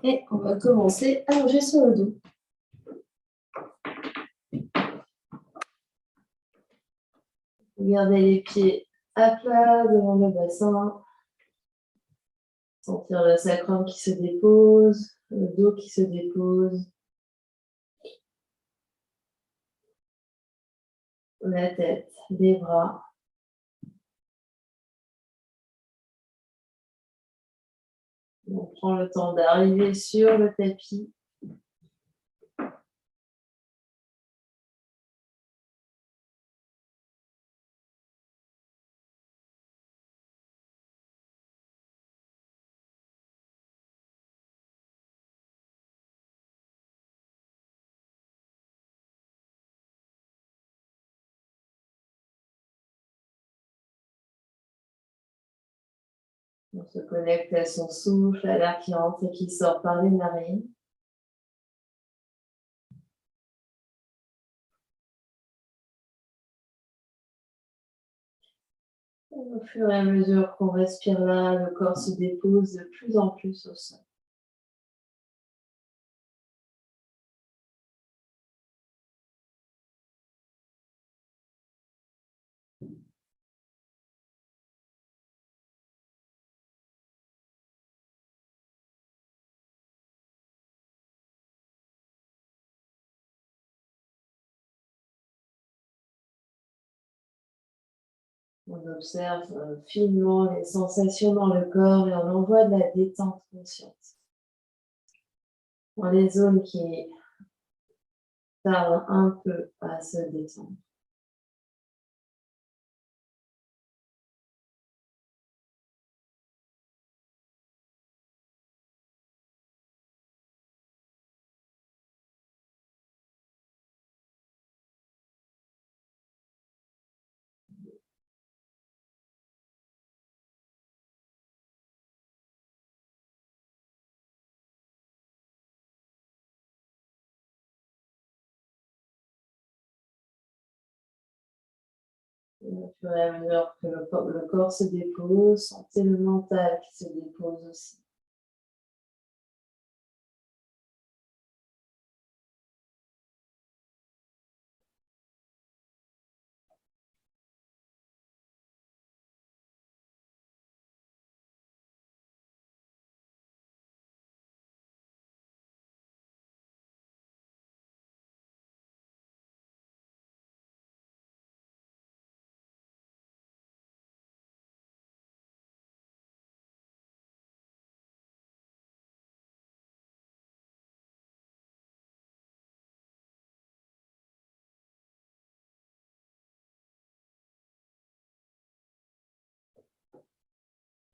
Et on va commencer allongé sur le dos. Gardez les pieds à plat devant le bassin. Sentir le sacrum qui se dépose, le dos qui se dépose. La tête, les bras. On prend le temps d'arriver sur le tapis. On se connecte à son souffle, à l'air qui entre et qui sort par les narines. Au fur et à mesure qu'on respire là, le corps se dépose de plus en plus au sol. On observe finement les sensations dans le corps et on envoie de la détente consciente dans les zones qui tardent un peu à se détendre. Et au fur et à mesure que le corps se dépose, sentez le mental qui se dépose aussi.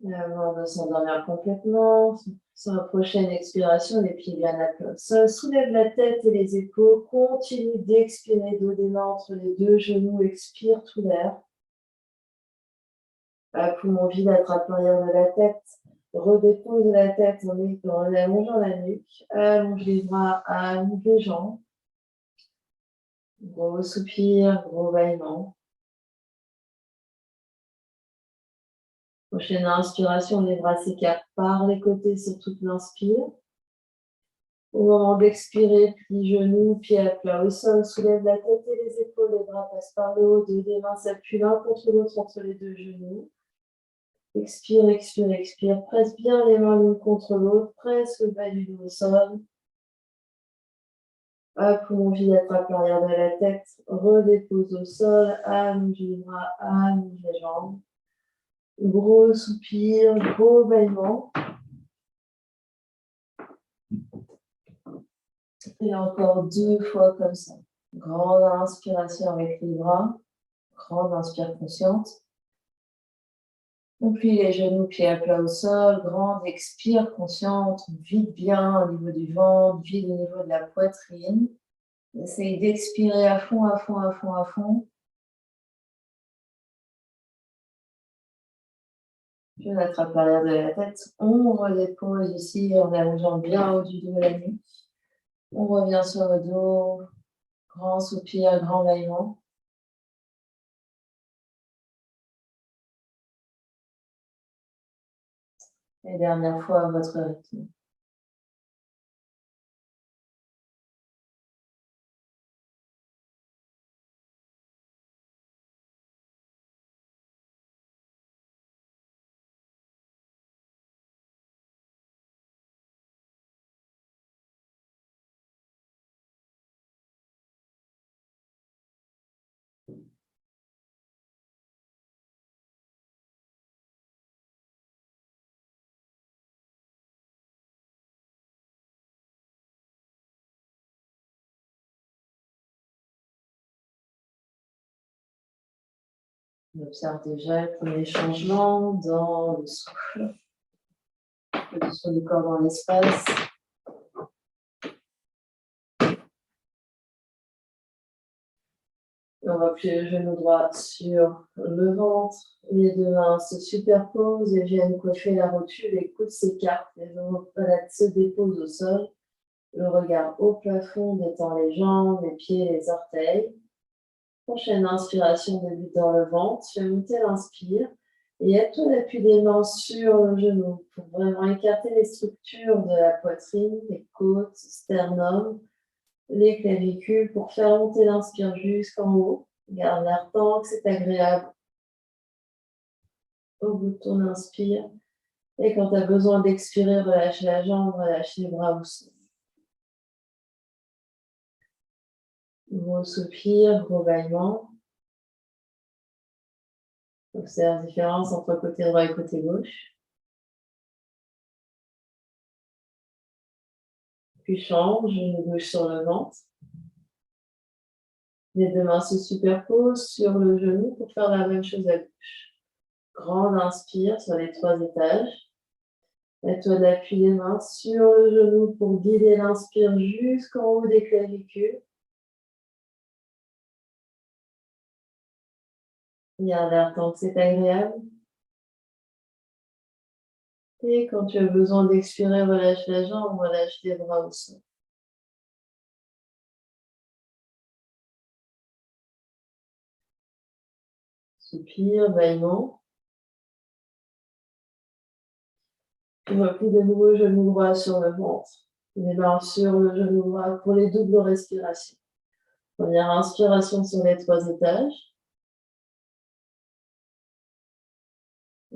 Et avant de s'endormir complètement, sur la prochaine expiration, les pieds bien à plat au sol, soulève la tête et les épaules, continue d'expirer, dos des mains entre les deux genoux, expire tout l'air. Poumon vide, attrape l'arrière de la tête, redépose la tête en allongeant la nuque, allonge les bras, allonge les jambes. Gros soupir, gros bâillement. Prochaine inspiration, les bras s'écartent par les côtés sur toute l'inspire. Au moment d'expirer, plie genoux, pieds à plat au sol, soulève la tête et les épaules, les bras passent par le haut, deux des mains s'appuient l'un contre l'autre entre les deux genoux. Expire, expire, expire, presse bien les mains l'une contre l'autre, presse le bas du dos au sol. Poumon vide, attrape l'arrière de la tête, redépose au sol, allonge les bras, allonge les jambes. Gros soupir, gros bâillement. Et encore 2 fois comme ça. Grande inspiration avec les bras. Grande inspire consciente. On plie les genoux, pieds à plat au sol. Grande expire consciente. On vide bien au niveau du ventre, vide au niveau de la poitrine. Essayez d'expirer à fond, à fond, à fond, à fond. Puis on attrape l'arrière de la tête. On redépose ici en allongeant bien au du dos la nuque. On revient sur le dos. Grand soupir, grand bâillement. Et dernière fois à votre rythme. On observe déjà le premier changement dans le souffle, la position du corps dans l'espace. On va plier le genou droit sur le ventre. Les deux mains se superposent et viennent coiffer la rotule. Les coudes s'écartent, les omoplates se déposent au sol. Le regard au plafond, détend les jambes, les pieds, les orteils. Prochaine inspiration débute dans le ventre. Fais monter l'inspire et aide-toi l'appui des mains sur le genou pour vraiment écarter les structures de la poitrine, les côtes, sternum, les clavicules pour faire monter l'inspire jusqu'en haut. Garde l'air tant que c'est agréable. Au bout de ton inspire. Et quand tu as besoin d'expirer, relâche la jambe, relâche les bras au sol. Gros soupir, gros bâillement. Observe la différence entre côté droit et côté gauche. Puis change, genou gauche sur le ventre. Les deux mains se superposent sur le genou pour faire la même chose à gauche. Grande inspire sur les 3 étages. Mets-toi d'appui les mains sur le genou pour guider l'inspire jusqu'en haut des clavicules. Garde l'air tant que c'est agréable. Et quand tu as besoin d'expirer, relâche la jambe, relâche les bras au sol. Soupir, bâillement. Tu replies de nouveau genou droit sur le ventre. Les mains sur le genou droit pour les doubles respirations. Première inspiration sur les 3 étages.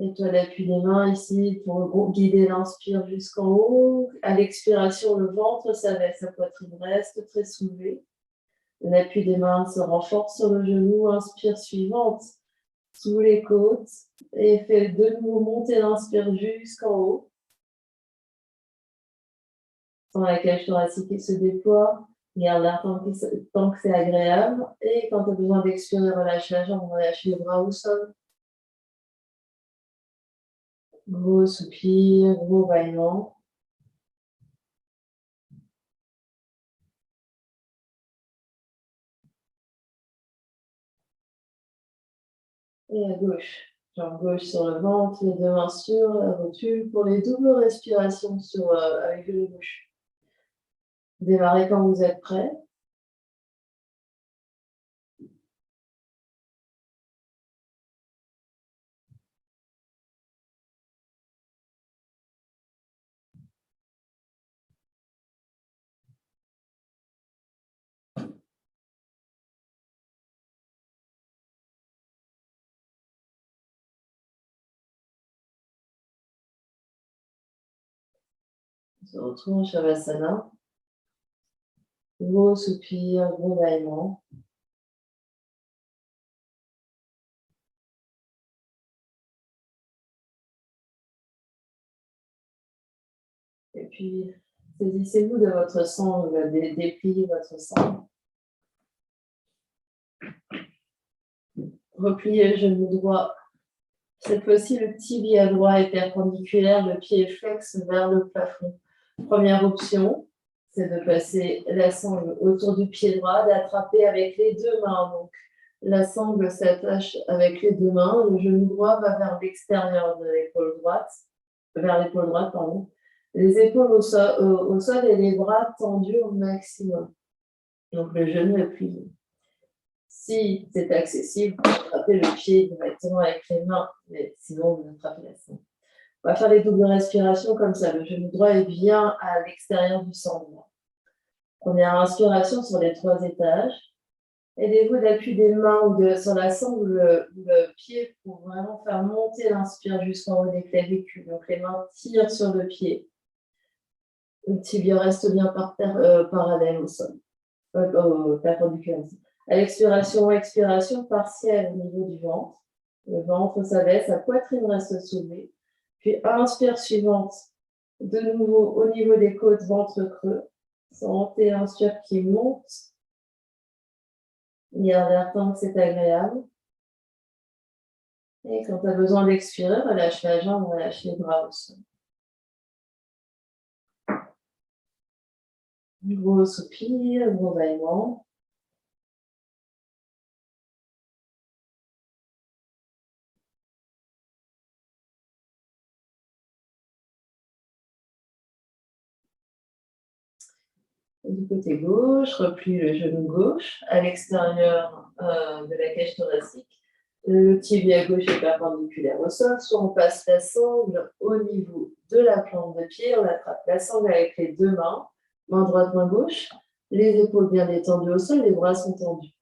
Et toi, l'appui des mains ici pour guider l'inspire jusqu'en haut. À l'expiration, le ventre s'abaisse, la poitrine reste très soulevée. L'appui des mains se renforce sur le genou. Inspire suivante sous les côtes. Et fais de nouveau monter l'inspire jusqu'en haut. Sans la cage thoracique qui se déploie. Garde l'air tant que c'est agréable. Et quand tu as besoin d'expirer, relâche la jambe, relâche les bras au sol. Gros soupir, gros bâillement. Et à gauche. Jambe gauche sur le ventre, les deux mains sur la rotule pour les doubles respirations avec le gauche. Démarrez quand vous êtes prêts. On se retrouve en Shavasana. Gros soupir, gros bâillement. Et puis, saisissez-vous de votre sangle, dépliez votre sangle. Repliez le genou droit. Cette fois-ci, le tibia droit est perpendiculaire, le pied est flex vers le plafond. Première option, c'est de passer la sangle autour du pied droit, d'attraper avec les deux mains. Donc, la sangle s'attache avec les deux mains, le genou droit va vers l'extérieur de l'épaule droite, vers l'épaule droite, pardon. Les épaules au sol et les bras tendus au maximum. Donc, le genou est plié. Si c'est accessible, vous attrapez le pied directement avec les mains, mais sinon, vous attrapez la sangle. On va faire les doubles respirations comme ça. Le genou droit est bien à l'extérieur du sangle. Première inspiration sur les 3 étages. Aidez-vous d'appui des mains ou sur la sangle le pied pour vraiment faire monter l'inspire jusqu'en haut des clavicules. Donc les mains tirent sur le pied. Le tibia reste bien parallèle au sol, perpendiculaire. À l'expiration, expiration partielle au niveau du ventre. Le ventre s'abaisse, la poitrine reste soulevée. Puis inspire suivante, de nouveau au niveau des côtes, ventre creux. Sentez l'inspire qui monte. Garde l'air tant que c'est agréable. Et quand tu as besoin d'expirer, relâche la jambe, relâche les bras au sol. Gros soupir, gros bâillement. Et du côté gauche, replie le genou gauche à l'extérieur de la cage thoracique. Le tibia gauche est perpendiculaire au sol, soit on passe la sangle au niveau de la plante de pied, on attrape la sangle avec les deux mains, main droite, main gauche, les épaules bien détendues au sol, les bras sont tendus.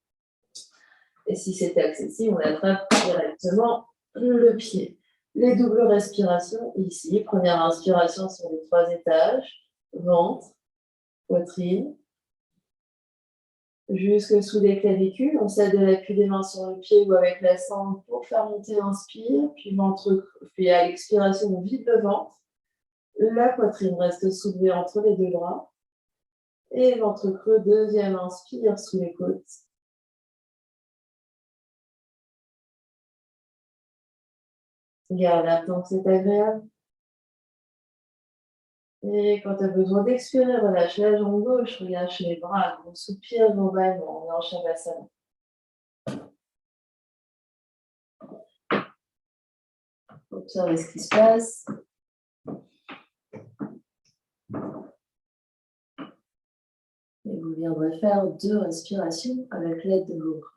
Et si c'est accessible, on attrape directement le pied. Les doubles respirations ici. Première inspiration sur les 3 étages, ventre, poitrine, jusque sous les clavicules. On cède l'appui des mains sur le pied ou avec la sangle pour faire monter l'inspire, puis à l'expiration, on vide le ventre. La poitrine reste soulevée entre les deux bras. Et ventre creux, deuxième inspire sous les côtes. Garde là tant que c'est agréable. Et quand tu as besoin d'expirer, relâche la jambe gauche, relâche les bras, gros soupir, gros bâillement, on est en Shavasana. Observez ce qui se passe. Et vous viendrez faire 2 respirations avec l'aide de vos bras.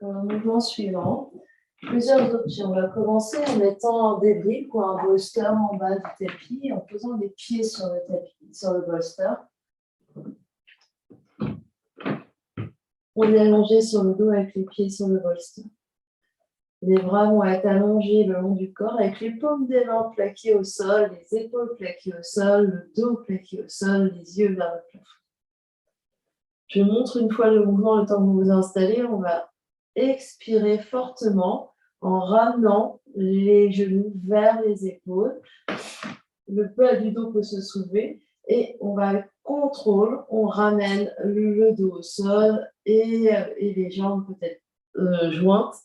Mouvement suivant. Plusieurs options. On va commencer en mettant des briques ou un bolster en bas du tapis, en posant les pieds sur le tapis, sur le bolster. On est allongé sur le dos avec les pieds sur le bolster. Les bras vont être allongés le long du corps avec les paumes des mains plaquées au sol, les épaules plaquées au sol, le dos plaqué au sol, les yeux vers le plafond. Je montre une fois le mouvement, le temps que vous vous installez. On va expirer fortement en ramenant les genoux vers les épaules. Le bas du dos peut se soulever et on va avec contrôle, on ramène le dos au sol et les jambes peut-être jointes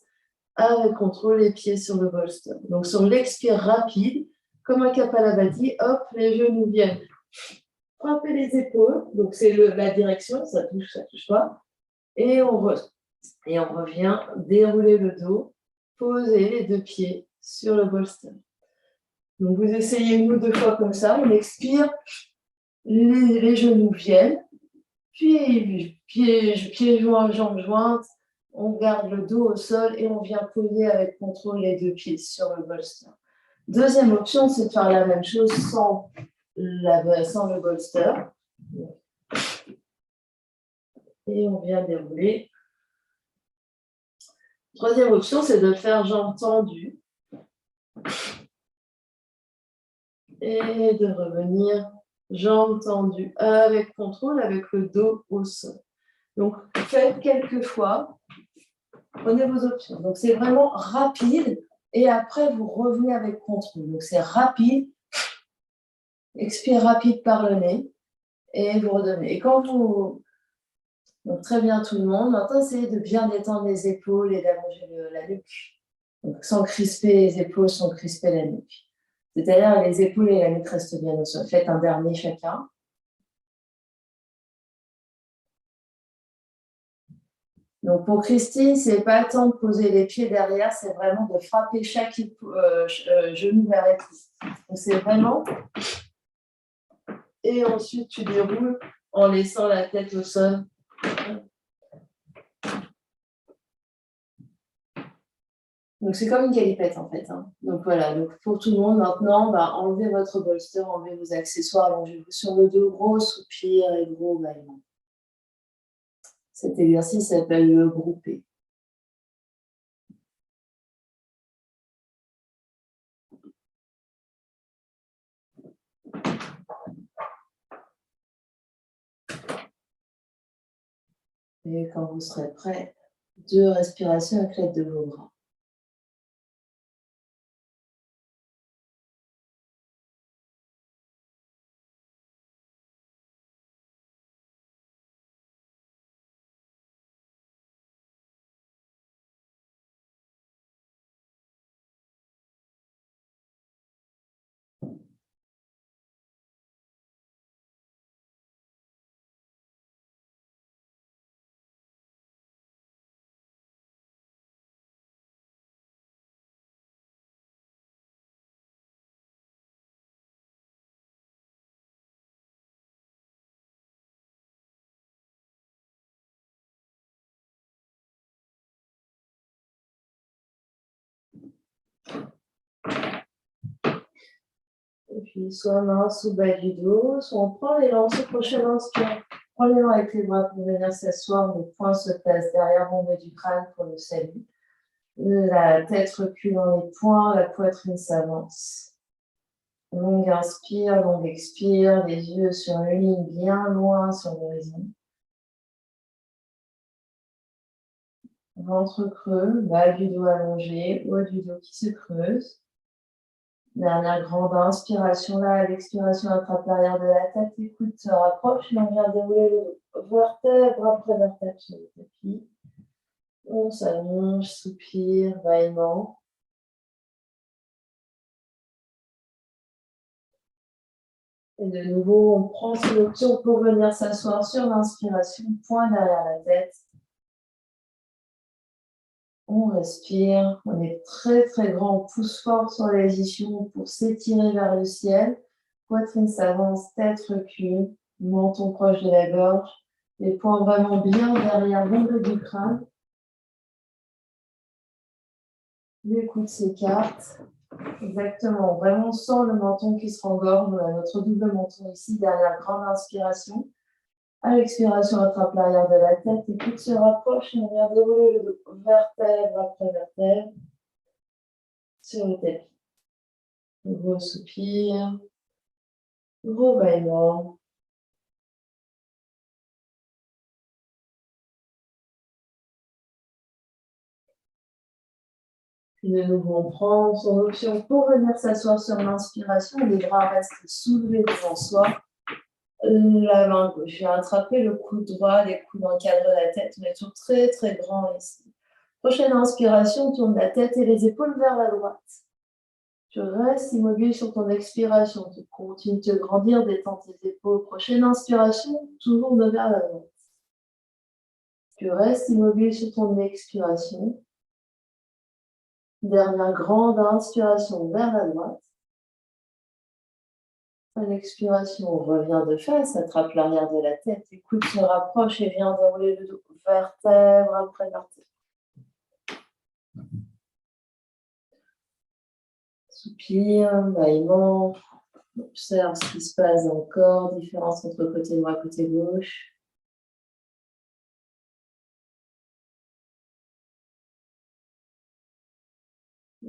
avec contrôle, les pieds sur le bolster. Donc sur l'expire rapide, comme un Kapalabhati, hop, les genoux viennent frapper les épaules, donc c'est la direction, ça touche pas, et on revient dérouler le dos, poser les 2 pieds sur le bolster. Donc vous essayez 1 ou 2 fois comme ça, on expire, les genoux viennent, pieds joints, jambes jointes, on garde le dos au sol et on vient poser avec contrôle les 2 pieds sur le bolster. Deuxième option, c'est de faire la même chose sans le bolster. Et on vient dérouler. Troisième option, c'est de le faire jambes tendues. Et de revenir jambes tendues avec contrôle, avec le dos au sol. Donc, faites quelques fois. Prenez vos options. Donc, c'est vraiment rapide. Et après, vous revenez avec contrôle. Donc, c'est rapide. Expire rapide par le nez. Et vous redonnez. Et quand vous... Donc, très bien tout le monde. Maintenant, essayez de bien détendre les épaules et d'allonger la nuque. Donc, sans crisper les épaules, sans crisper la nuque. C'est-à-dire les épaules et la nuque restent bien au sol. Faites un dernier chacun. Donc, pour Christine, ce n'est pas tant de poser les pieds derrière, c'est vraiment de frapper chaque genou vers l'épaule. Donc, c'est vraiment... Et ensuite, tu déroules en laissant la tête au sol. Donc, c'est comme une galipette, en fait, hein. Donc, voilà. Donc, pour tout le monde, maintenant, bah, enlevez votre bolster, enlevez vos accessoires, allongez-vous sur le dos, gros soupir et gros bâillement. Cet exercice s'appelle le groupé. Et quand vous serez prêt, 2 respirations avec l'aide de vos bras. Et puis, soit main sous bas du dos, soit on prend l'élan, ce prochain inspire. Prends l'élan avec les bras pour venir s'asseoir, le poing se place derrière mon bas du crâne pour le salut. La tête recule dans les poings, la poitrine s'avance. Longue inspire, longue expire, les yeux sur une ligne bien loin sur l'horizon. Ventre creux, bas du dos allongé, haut du dos qui se creuse. Dernière grande inspiration là, à l'expiration, attrape l'arrière de la tête, écoute, se rapproche, et on vient dérouler le dos. Vertèbre après vertèbre sur le tapis. On s'allonge, soupir, bâillement. Et de nouveau, on prend cette option pour venir s'asseoir sur l'inspiration, point derrière la tête. On respire, on est très très grand, on pousse fort sur les ischions pour s'étirer vers le ciel. Poitrine s'avance, tête recule, menton proche de la gorge, les poings vraiment bien derrière l'ombre du crâne. Les coudes s'écartent. Exactement, vraiment on sent le menton qui se rengorge, on a notre double menton ici, derrière grande inspiration. À l'expiration, attrape l'arrière de la tête, les coudes se rapprochent et on vient dérouler le dos, vertèbre après vertèbre, sur le tapis. Gros soupir, gros bâillement. Puis de nouveau, on prend son option pour venir s'asseoir sur l'inspiration. Les bras restent soulevés devant soi. La main gauche vient attraper le coude droit, les coudes encadrent la tête. On est toujours très très grand ici. Prochaine inspiration, tourne la tête et les épaules vers la droite. Tu restes immobile sur ton expiration. Tu continues de te grandir, détends tes épaules. Prochaine inspiration, tourne vers la droite. Tu restes immobile sur ton expiration. Dernière grande inspiration vers la droite. À l'expiration, on revient de face, attrape l'arrière de la tête, les coudes se rapprochent et viens dérouler le dos, vertèbre après vertèbre. Soupir, bâillement, observe ce qui se passe dans le corps, différence entre côté droit et côté gauche.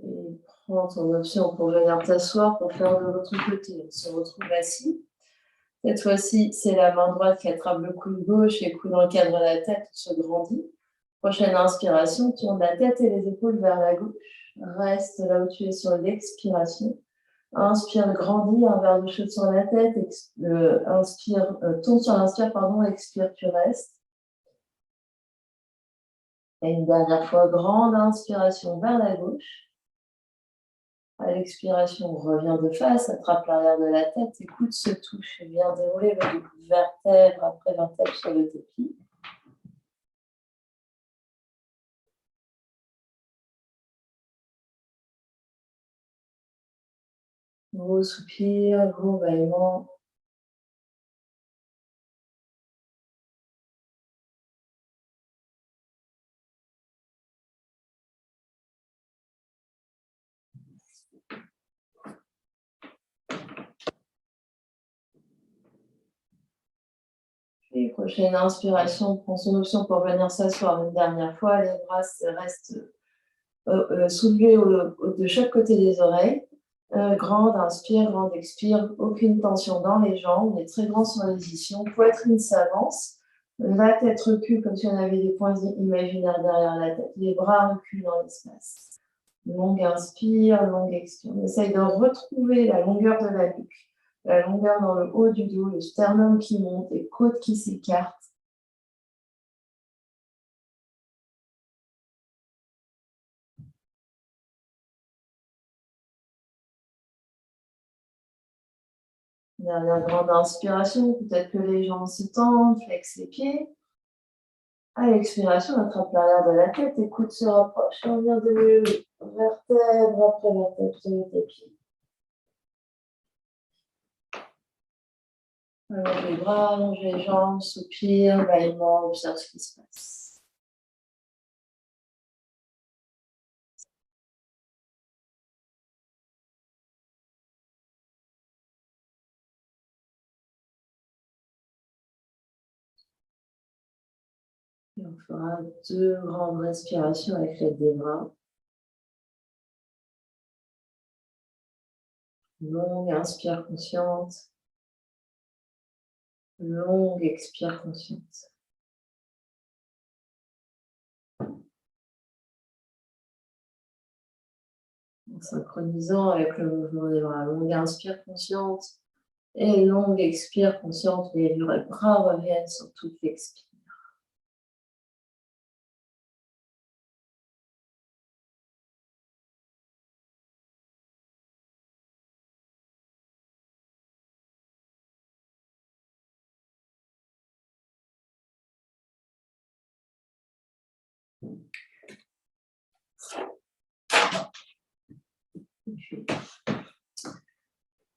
Et prends ton option pour venir t'asseoir pour faire de l'autre côté. On se retrouve assis. Cette fois-ci, c'est la main droite qui attrape le coude gauche et le coude encadre la tête, on se grandit. Prochaine inspiration, tourne la tête et les épaules vers la gauche. Reste là où tu es sur l'expiration. Inspire, grandis, un verre de chaud sur la tête. Tourne sur l'inspire, pardon, expire, tu restes. Et une dernière fois, grande inspiration vers la gauche. À l'expiration, on revient de face, attrape l'arrière de la tête, les coudes se touchent et viens dérouler le dos, vertèbre après vertèbre sur le tapis. Gros soupir, gros bâillement. Puis, prochaine inspiration, prends son option pour venir s'asseoir une dernière fois. Les bras restent soulevés de chaque côté des oreilles. Grande, inspire, grande, expire. Aucune tension dans les jambes. On est très grand sur les ischions. Poitrine s'avance. La tête recule comme si on avait des points imaginaires derrière la tête. Les bras reculent dans l'espace. Longue inspire, longue expire. On essaye de retrouver la longueur de la nuque, la longueur dans le haut du dos, le sternum qui monte, les côtes qui s'écartent. Dernière grande inspiration, peut-être que les jambes se tendent, flex les pieds. À l'expiration, on attrape l'arrière de la tête, les coudes se rapprochent, on vient de vertèbre après vertèbre sur le tapis. Allonge les bras, allonge les jambes, soupire, bâillement, observe ce qui se passe. Et on fera 2 grandes respirations avec l'aide des bras. Longue inspire consciente. Longue expire consciente. En synchronisant avec le mouvement des bras. Longue inspire consciente et longue expire consciente. Les bras reviennent sur toute l'expire.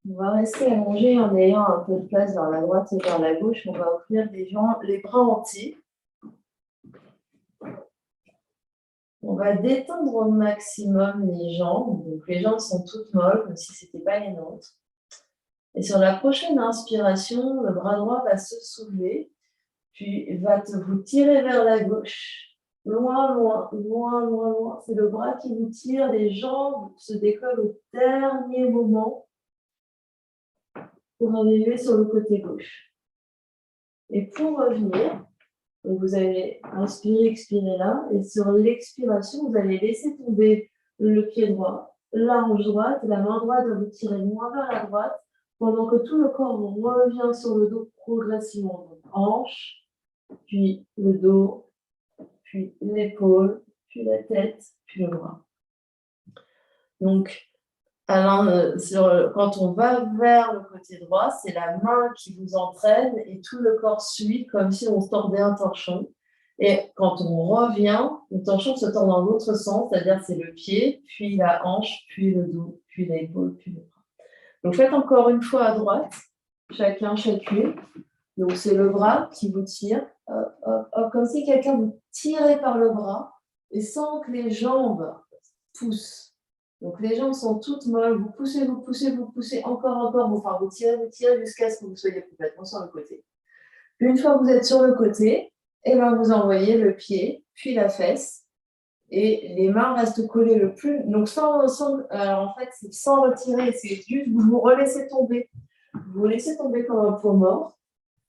On va rester allongé en ayant un peu de place vers la droite et vers la gauche. On va ouvrir les bras entiers. On va détendre au maximum les jambes. Donc les jambes sont toutes molles, comme si ce n'était pas les nôtres. Et sur la prochaine inspiration, le bras droit va se soulever, puis va vous tirer vers la gauche. Loin, loin, loin, loin, loin. C'est le bras qui vous tire, les jambes se décollent au dernier moment pour arriver sur le côté gauche. Et pour revenir, donc vous allez inspirer, expirer là, et sur l'expiration, vous allez laisser tomber le pied droit, la hanche droite, la main droite va vous tirer moins vers la droite, pendant que tout le corps revient sur le dos progressivement. Donc, hanche, puis le dos, puis l'épaule, puis la tête, puis le bras. Donc, quand on va vers le côté droit, c'est la main qui vous entraîne et tout le corps suit comme si on tordait un torchon. Et quand on revient, le torchon se tend dans l'autre sens, c'est-à-dire c'est le pied, puis la hanche, puis le dos, puis l'épaule, puis le bras. Donc faites encore une fois à droite, chacun, chacune. Donc c'est le bras qui vous tire, hop, hop, hop, comme si quelqu'un vous tirait par le bras et sans que les jambes poussent. Donc les jambes sont toutes molles, vous poussez, vous poussez, vous poussez, encore, enfin vous tirez jusqu'à ce que vous soyez complètement sur le côté. Une fois que vous êtes sur le côté, et ben vous envoyez le pied, puis la fesse, et les mains restent collées le plus. Donc alors en fait, c'est sans retirer, c'est juste vous vous relaissez tomber. Vous vous laissez tomber comme un pot mort.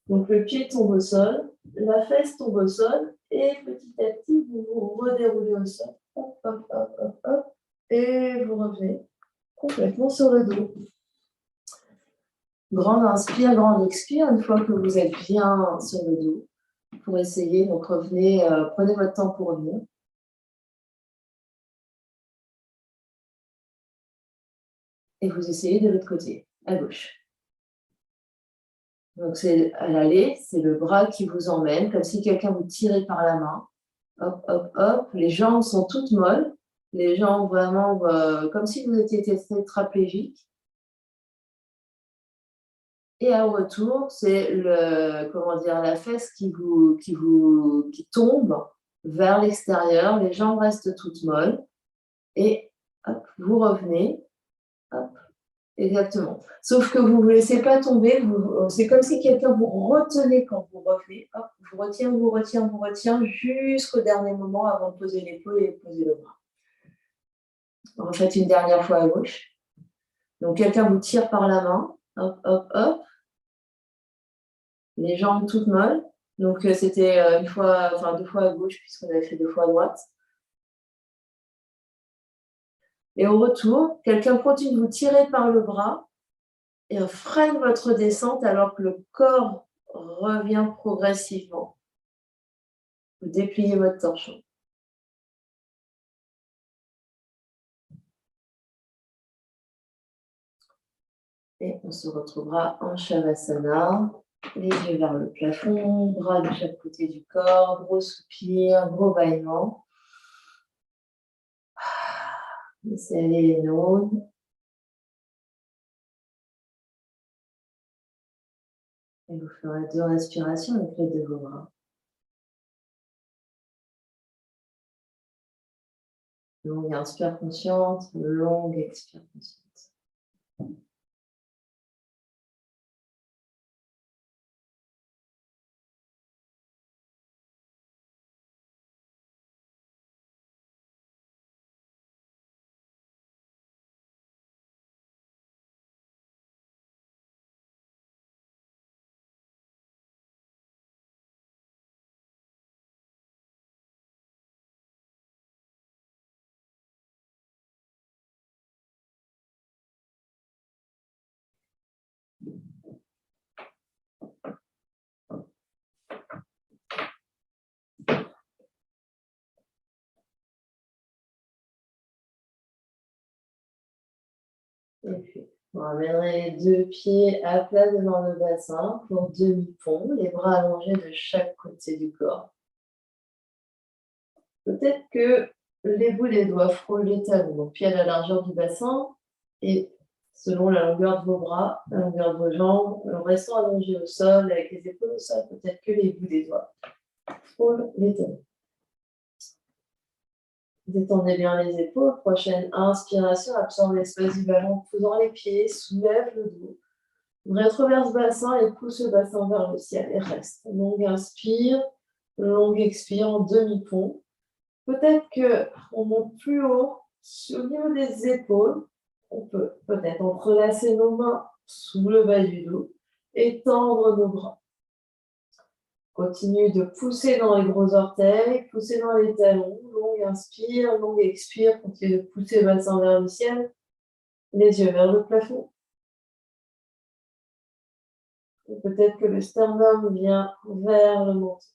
Donc le pied tombe au sol, la fesse tombe au sol, et petit à petit, vous vous redéroulez au sol. Hop, hop, hop, hop, hop. Et vous revenez complètement sur le dos. Grande inspire, grande expire, une fois que vous êtes bien sur le dos, pour essayer, donc revenez, prenez votre temps pour revenir. Et vous essayez de l'autre côté, à gauche. Donc c'est à l'aller, c'est le bras qui vous emmène, comme si quelqu'un vous tirait par la main. Hop, hop, hop, les jambes sont toutes molles, les jambes vraiment comme si vous étiez tétraplégique. Et en retour, c'est la fesse qui tombe vers l'extérieur, les jambes restent toutes molles, et hop, vous revenez, Hop. Exactement. Sauf que vous ne vous laissez pas tomber. C'est comme si quelqu'un vous retenait quand vous revenez. Hop, vous retient jusqu'au dernier moment avant de poser l'épaule et de poser le bras. Refaites une dernière fois à gauche. Donc, quelqu'un vous tire par la main. Hop, hop, hop. Les jambes toutes molles. Donc, c'était deux fois à gauche puisqu'on avait fait 2 fois à droite. Et au retour, quelqu'un continue de vous tirer par le bras et freine votre descente alors que le corps revient progressivement. Vous dépliez votre torchon. Et on se retrouvera en Shavasana. Les yeux vers le plafond, bras de chaque côté du corps, gros soupir, gros bâillement. Laissez aller les neurones. Et vous ferez 2 respirations avec les 2 bras. Longue inspire consciente, longue expire consciente. Et puis, on ramènerait les 2 pieds à plat devant le bassin pour demi-pont, les bras allongés de chaque côté du corps. Peut-être que les bouts des doigts frôlent les talons, donc pieds à la largeur du bassin et selon la longueur de vos bras, la longueur de vos jambes, en restant allongé au sol avec les épaules au sol, peut-être que les bouts des doigts frôlent les talons. Détendez bien les épaules. Prochaine inspiration, absorbe l'espace du ballon en posant les pieds, soulève le dos. Rétroverse bassin et pousse le bassin vers le ciel et reste. Longue inspire, longue expire en demi-pont. Peut-être qu'on monte plus haut, au niveau des épaules. On peut peut-être entrelacer nos mains sous le bas du dos et tendre nos bras. Continue de pousser dans les gros orteils, pousser dans les talons. Longue inspire, longue expire. Continue de pousser le bassin vers le ciel, les yeux vers le plafond. Et peut-être que le sternum vient vers le menton.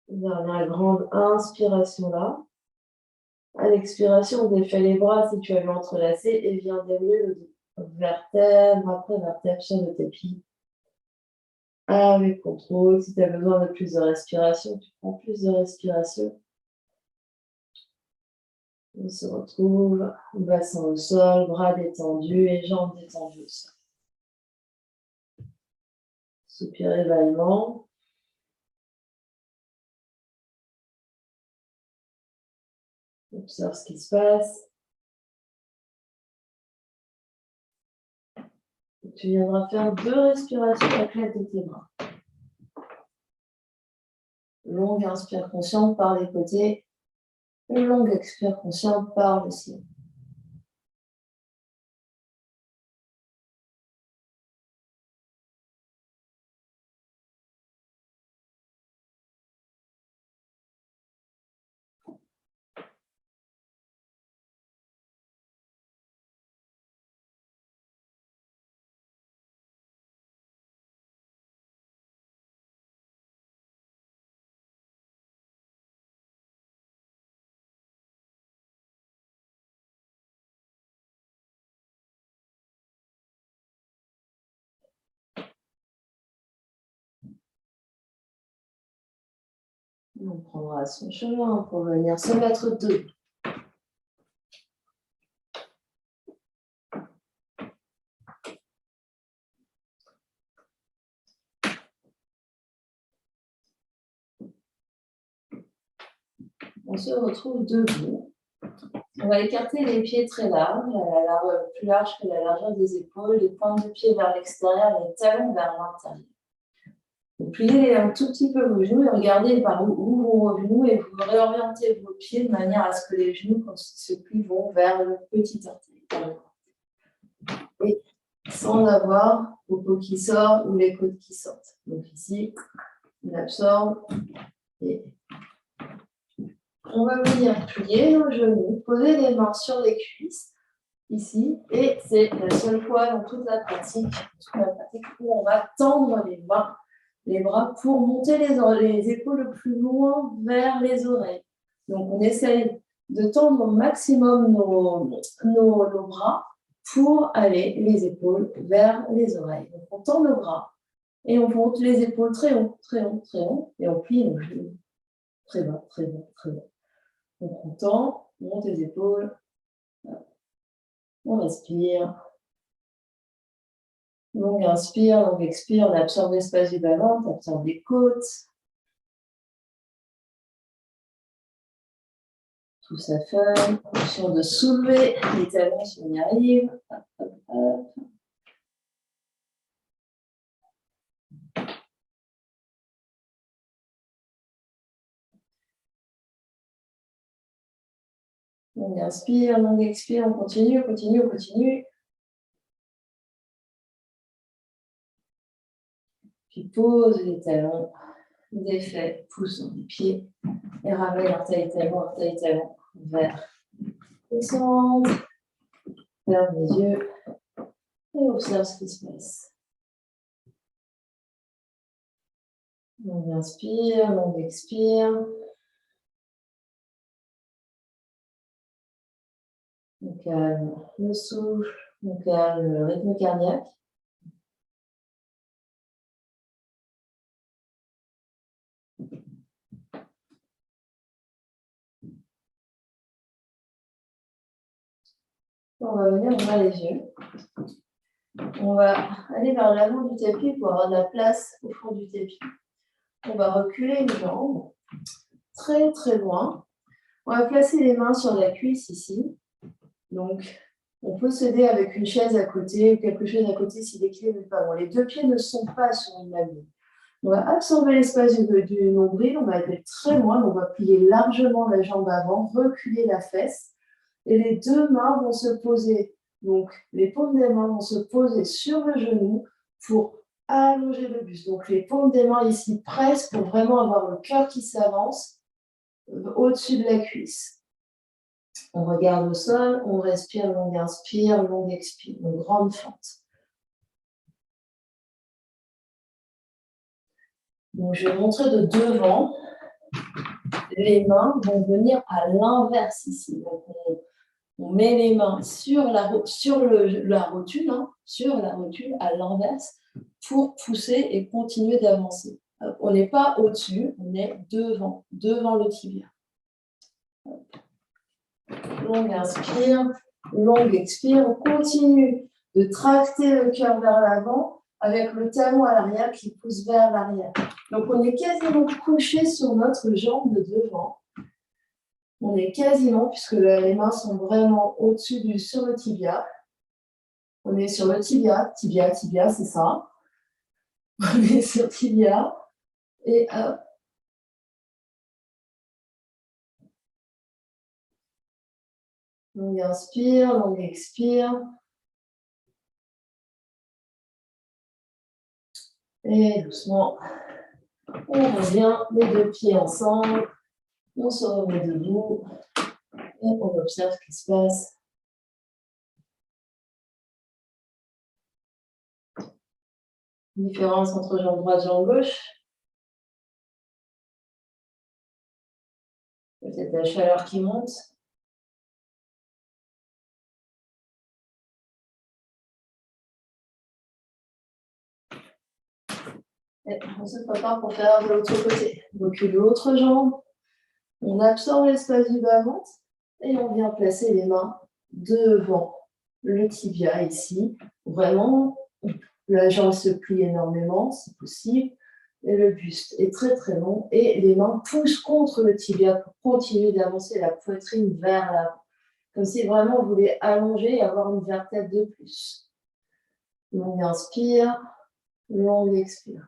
Dernière grande inspiration là. À l'expiration, défais les bras si tu as entrelacé et viens dérouler le dos. Vertèbre après vertèbre sur le tapis. Avec contrôle. Si tu as besoin de plus de respiration, tu prends plus de respiration. On se retrouve, bassin au sol, bras détendus et jambes détendues au sol. Soupir et bâillement. Observe ce qui se passe. Et tu viendras faire 2 respirations avec l'aide de tes bras. Longue inspire consciente par les côtés. Une longue expire consciente par le ciel. On prendra son chemin pour venir se mettre debout. On se retrouve debout. On va écarter les pieds très larges, plus large que la largeur des épaules, les pointes de pied vers l'extérieur, les talons vers l'intérieur. Vous pliez un tout petit peu vos genoux et regardez par où vont vos genoux et vous réorientez vos pieds de manière à ce que les genoux, quand ils se plient, vont vers le petit orteil. Et sans avoir vos peaux qui sortent ou les côtes qui sortent. Donc ici, on absorbe et on va venir plier nos genoux, poser les mains sur les cuisses, ici, et c'est la seule fois dans toute la pratique où on va tendre les bras pour monter les épaules le plus loin vers les oreilles. Donc on essaye de tendre au maximum nos bras pour aller les épaules vers les oreilles. Donc on tend nos bras et on monte les épaules très haut, très haut, très haut, et on plie nos genoux très bas, très bas, très bas. Donc on tend, on monte les épaules, on respire. Longue inspire, longue expire, on absorbe l'espace du bas-ventre, on absorbe les côtes. Tout s'affine, attention de soulever les talons si on y arrive. Hop, hop, hop. Longue inspire, longue expire, on continue, on continue, on continue. Puis pose les talons, défait, pousse dans les pieds et ramène orteil, talon vers le centre. Ferme les yeux et observe ce qui se passe. On inspire, on expire. On calme le souffle, on calme le rythme cardiaque. On va venir ouvrir les yeux. On va aller vers l'avant du tapis pour avoir de la place au fond du tapis. On va reculer une jambe très très loin. On va placer les mains sur la cuisse ici. Donc, on peut s'aider avec une chaise à côté ou quelque chose à côté si l'équilibre n'est pas bon. Les deux pieds ne sont pas sur une même ligne. On va absorber l'espace du nombril. On va être très loin. On va plier largement la jambe avant, reculer la fesse. Et les deux mains vont se poser. Donc, les paumes des mains vont se poser sur le genou pour allonger le buste. Donc, les paumes des mains ici pressent pour vraiment avoir le cœur qui s'avance au-dessus de la cuisse. On regarde au sol, on respire, longue inspire, longue expire, une grande fente. Donc, je vais montrer de devant. Les mains vont venir à l'inverse ici. Donc, on met les mains sur la rotule, à l'inverse, pour pousser et continuer d'avancer. On n'est pas au-dessus, on est devant le tibia. Longue inspire, longue expire. On continue de tracter le cœur vers l'avant avec le talon à l'arrière qui pousse vers l'arrière. Donc, on est quasiment couché sur notre jambe de devant. On est quasiment, puisque les mains sont vraiment au-dessus sur le tibia. On est sur le tibia, c'est ça. On est sur tibia. Et hop. Longue inspire, longue expire. Et doucement, on revient les deux pieds ensemble. On se remet debout. Et on observe ce qui se passe. Différence entre jambe droite et jambe gauche. Peut-être la chaleur qui monte. Et on se prépare pour faire de l'autre côté. On recule l'autre jambe. On absorbe l'espace du bas-ventre et on vient placer les mains devant le tibia ici. Vraiment, la jambe se plie énormément, c'est possible. Et le buste est très très long et les mains poussent contre le tibia pour continuer d'avancer la poitrine vers l'avant. Comme si vraiment vous voulez allonger et avoir une vertèbre de plus. Longue inspire, longue expire.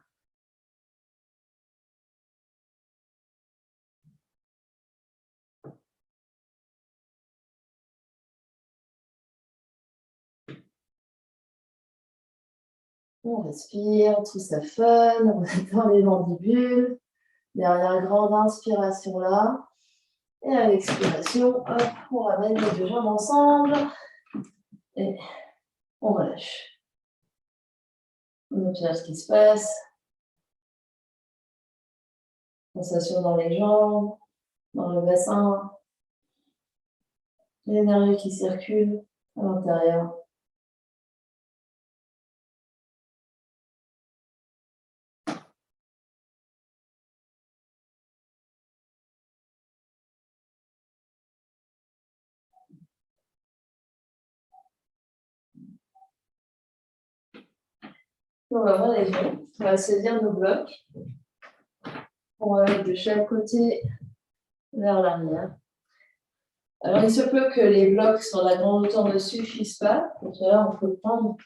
On respire, tout ça fun, on détend les mandibules. Derrière, grande inspiration là. Et à l'expiration, hop, on ramène les deux jambes ensemble. Et on relâche. On observe ce qui se passe. Sensation dans les jambes, dans le bassin. L'énergie qui circule à l'intérieur. On va voir les yeux. On va saisir nos blocs. On va mettre de chaque côté vers l'arrière. Alors, il se peut que les blocs sur la grande hauteur ne suffisent pas. Donc là, on peut prendre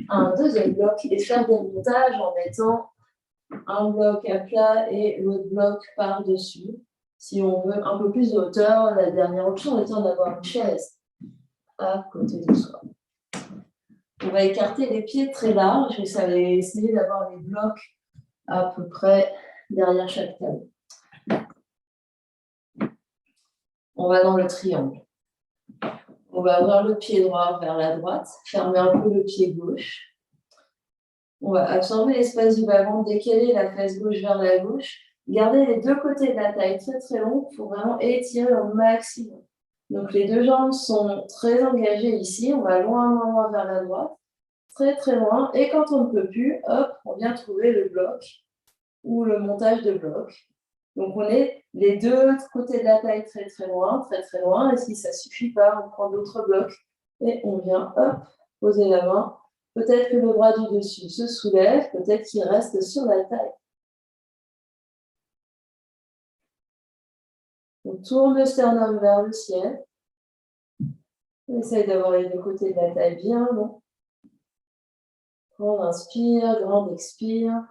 un deuxième bloc et faire des montages en mettant un bloc à plat et l'autre bloc par-dessus. Si on veut un peu plus de hauteur, la dernière option étant d'avoir une chaise à côté de soi. On va écarter les pieds très larges et ça va essayer d'avoir les blocs à peu près derrière chaque talon. On va dans le triangle. On va ouvrir le pied droit vers la droite, fermer un peu le pied gauche. On va absorber l'espace du bas-ventre, décaler la fesse gauche vers la gauche. Garder les deux côtés de la taille très très longs pour vraiment étirer au maximum. Donc les deux jambes sont très engagées ici. On va loin vers la droite, très très loin. Et quand on ne peut plus, hop, on vient trouver le bloc ou le montage de bloc. Donc on est les deux côtés de la taille très très loin. Et si ça ne suffit pas, on prend d'autres blocs et on vient, hop, poser la main. Peut-être que le bras du dessus se soulève, peut-être qu'il reste sur la taille. On tourne le sternum vers le ciel. On essaye d'avoir les deux côtés de la taille bien longs. Grande inspire, grande expire.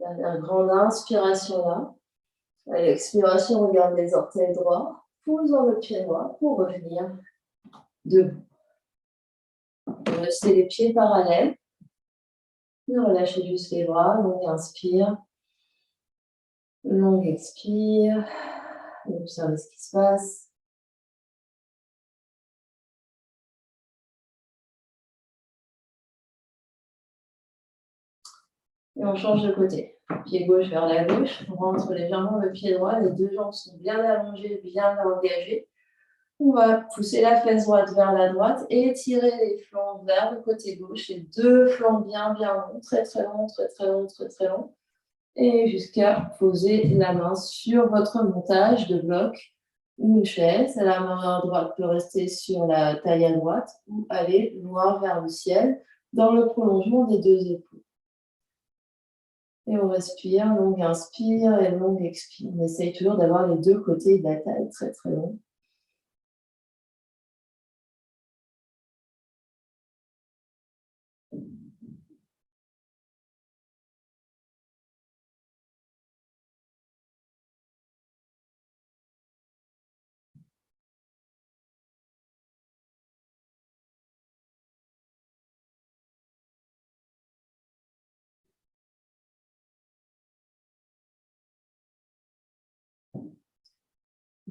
Dernière grande inspiration là. À l'expiration, on garde les orteils droits. Posons le pied droit pour revenir debout. Restez les pieds parallèles. Et relâchez juste les bras. Longue inspire. Longue expire. Observez ce qui se passe. Et on change de côté. Pied gauche vers la gauche. On rentre légèrement le pied droit. Les deux jambes sont bien allongées, bien engagées. On va pousser la fesse droite vers la droite et tirer les flancs vers le côté gauche. Les deux flancs bien longs, très long. Et jusqu'à poser la main sur votre montage de bloc ou une chaise. La main droite peut rester sur la taille à droite ou aller loin vers le ciel dans le prolongement des deux épaules. Et on respire, longue inspire et longue expire. On essaye toujours d'avoir les deux côtés de la taille très longs.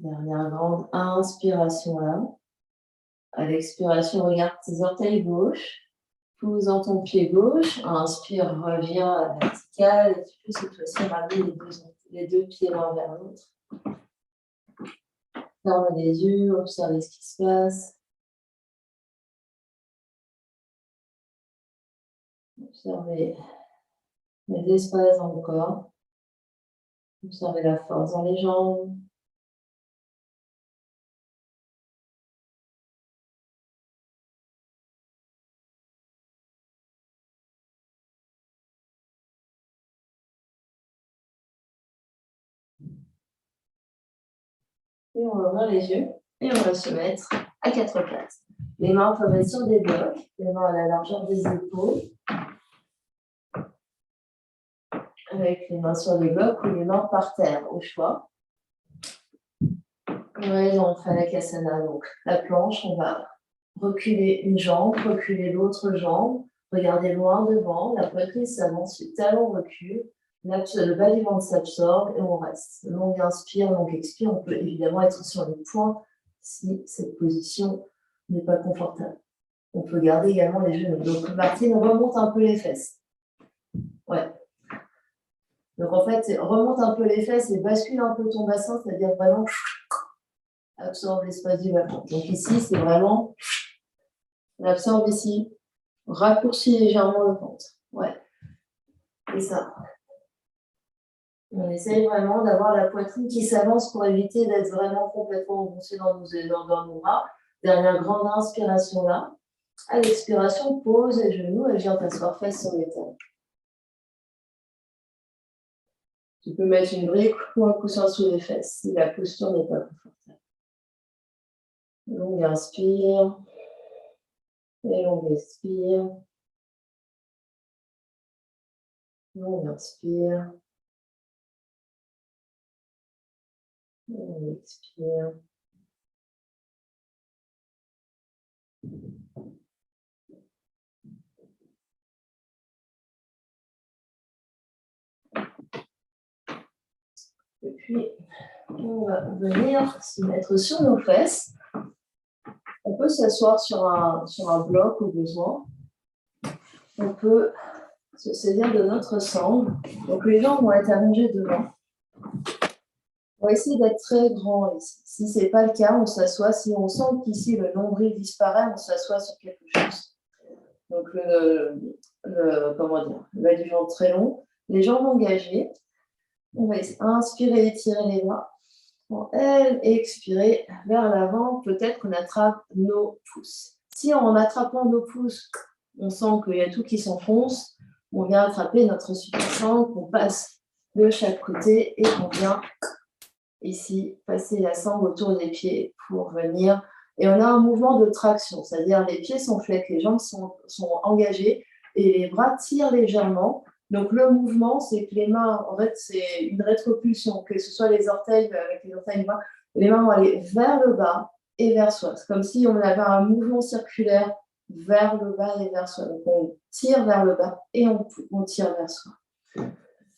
Dernière grande inspiration là. À l'expiration, regarde tes orteils gauche. Pousse dans ton pied gauche. Inspire, reviens à la verticale. Et tu peux cette fois-ci ramener les deux pieds l'un vers l'autre. Ferme les yeux, observe ce qui se passe. Observez les espaces dans le corps. Observez la force dans les jambes. Et on va ouvrir les yeux et on va se mettre à quatre pattes. Les mains peuvent être sur des blocs, les mains à la largeur des épaules, avec les mains sur les blocs ou les mains par terre, au choix. Ouais, on fait l'Akasana, donc la planche, on va reculer une jambe, reculer l'autre jambe, regarder loin devant, la poitrine s'avance, le talon recule, le bas du ventre s'absorbe et on reste. Longue inspire, longue expire, on peut évidemment être sur les poings si cette position n'est pas confortable. On peut garder également les genoux. Donc Martine remonte un peu les fesses. Ouais. Donc en fait, remonte un peu les fesses et bascule un peu ton bassin, c'est-à-dire vraiment absorbe l'espace du bassin. Donc ici, c'est vraiment, on absorbe ici, raccourcit légèrement le ventre. Ouais. Et ça. On essaye vraiment d'avoir la poitrine qui s'avance pour éviter d'être vraiment complètement enfoncé dans nos bras. Dernière grande inspiration là. À l'expiration, pose les genoux et viens t'asseoir face sur les tables. Tu peux mettre une brique ou un coussin sous les fesses si la posture n'est pas confortable. Longue inspire et longue expire. Longue inspire. On expire. Et puis, on va venir se mettre sur nos fesses. On peut s'asseoir sur un bloc au besoin. On peut se saisir de notre sangle. Donc, les jambes vont être allongées devant. On va essayer d'être très grand ici. Si ce n'est pas le cas, on s'assoit. Si on sent qu'ici le nombril disparaît, on s'assoit sur quelque chose. Donc, le bas du ventre très long, les jambes engagées. On va inspirer, étirer les bras. Bon, expirer vers l'avant. Peut-être qu'on attrape nos pouces. Si en attrapant nos pouces, on sent qu'il y a tout qui s'enfonce, on vient attraper notre super-sangle, on passe de chaque côté et on vient ici passer la sangle autour des pieds pour venir. Et on a un mouvement de traction, c'est-à-dire les pieds sont flex, les jambes sont engagées et les bras tirent légèrement. Donc le mouvement, c'est que les mains, en fait, c'est une rétropulsion, que ce soit les orteils avec les orteils bas, les mains vont aller vers le bas et vers soi. C'est comme si on avait un mouvement circulaire vers le bas et vers soi. Donc on tire vers le bas et on tire vers soi.